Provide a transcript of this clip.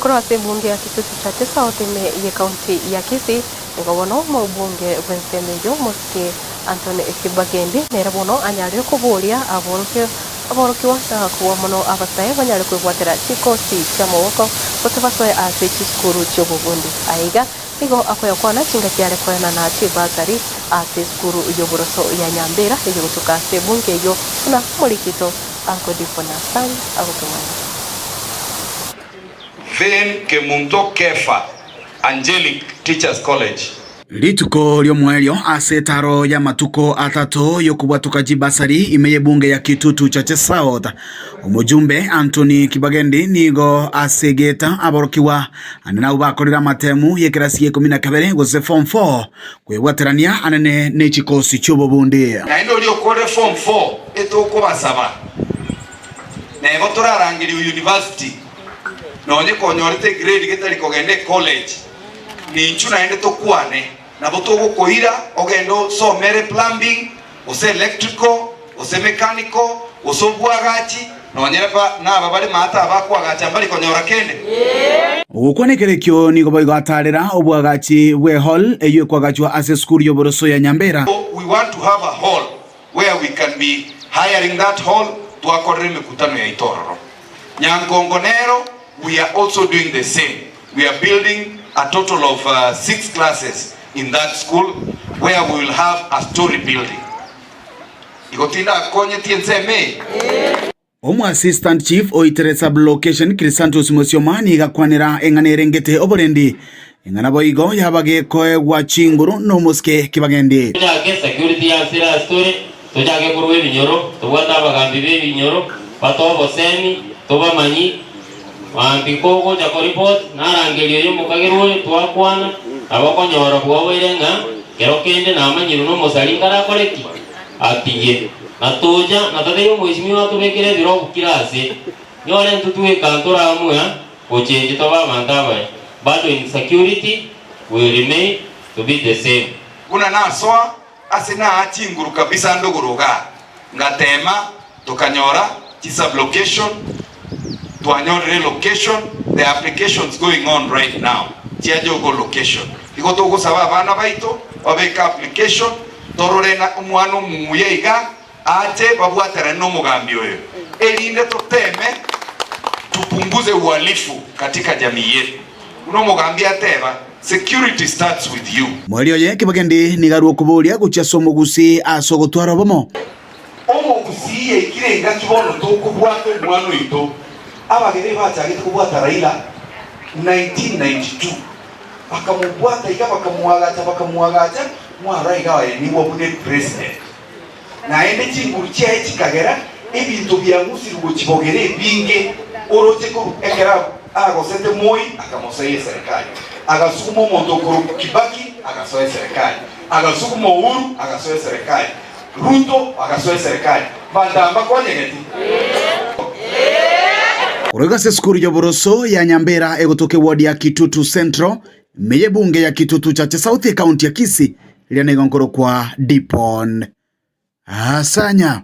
Kurase bunge ya Kitutu Chache South ya kaunti ya Kisii ngobono mu bunge bwensemejo Muske Anthony Kibagendi nerabono anyari kuburia aborokiwa kuwa mono abasaye banyari kwegwatira chikosi kya mawoko kutabaswe ase chiskuru chobugundi aiga igo akoya kwana chinga kyale kwana na chibazari ase skuru yoboroso ya Nyambera iyo gutuka ase bunge yo na mulikito akodifona san agotumana Ven Kemunto Kefa Angelic Teachers College Lituko lyo mwelyo asetaro ya matuko atatu yokubwatuka jibasari imeye bunge ya Kitutu Chache South. Umujumbe Anthony Kibagendi nigo asegeta aborokiwa anena ubakorera matemu yekirasi ye 12 gose form 4 kwebwaterania anene nechikosi cy'obubundi na ino lyo kore form 4 etoko basaba nego turarangiri university nonye konyorete grade getari kogende college ni nchuna ende tokwane na botogo kohira ogendo somere plumbing ose electrical ose mechanical ose bwagachi nonyera pa naba bali mata abakwagachi ambali konyora kende ukwanekerekyo nigo bayigatarira obwagachi bwe hall eyo kwagachwa ase school yoboroso ya Nyambera. We want to have a hall where we can be hiring that hall to akorere mikutano ya Itororo Nyangongonero. We are also doing the same. We are building a total of 6 classes in that school where we will have a story building. Ikotinda konye tienseme. Omu assistant chief oiteresa location Crisantos Mosiomani gakwanira enganerengete oborendi engana boigo yabage koegwa chinguru no Muske Kibagendi. Tujage security ya sira story tujage kuruwe binyoro tubwata abagambi be binyoro batobo semi toba manyi Wampikoko jako report narangeliyo yomukagirwe twakwana abakonyora bwawerenga kero kende namanyiru no musalingara koleki atiye natoja natadeyo mwishimiwa tubekire biro bukirase nyore ntutuwe kantora amuya ochenje toba bandaba but in security will remain to be the same. Kuna naswa asina achinguru kabisa ndoguruga ngatema tukanyora sub location to another relocation. The applications going on right now. Chiajogo location. Iko togo saba bana baito babeka application tororena umwano muyeiga ate babwatera no mugambi oyo. Elinde toteme tupunguze uhalifu katika jamii yetu. Uno mugambi ateba security starts with you. Mwelyo ye Kibagendi nigaruo kuburia guchaso mugusi asogotwara bomo. Omugusi ye kirenga kibono tokubwato mwano ito. Abagere bachagite kubwata Raila 1992 bakamubwata iga bakamuwagacha mwaraiga wa ni wabune president na ende chinguru cyae kikagera ebintu byamusirwo kibogere binge orote ko ekera agosete Moi akamuseye serikali agasukuma omuntu okuru Kibaki agasoye serikali agasukuma Uhuru agasoye serikali Ruto agasoye serikali bandamba kwanyegeti Urega se skuru yoboroso ya Nyambera egotoke ward ya Kitutu Central meye bunge ya Kitutu Chache South county ya Kisii liane gonkoro kwa Dipon Asanya.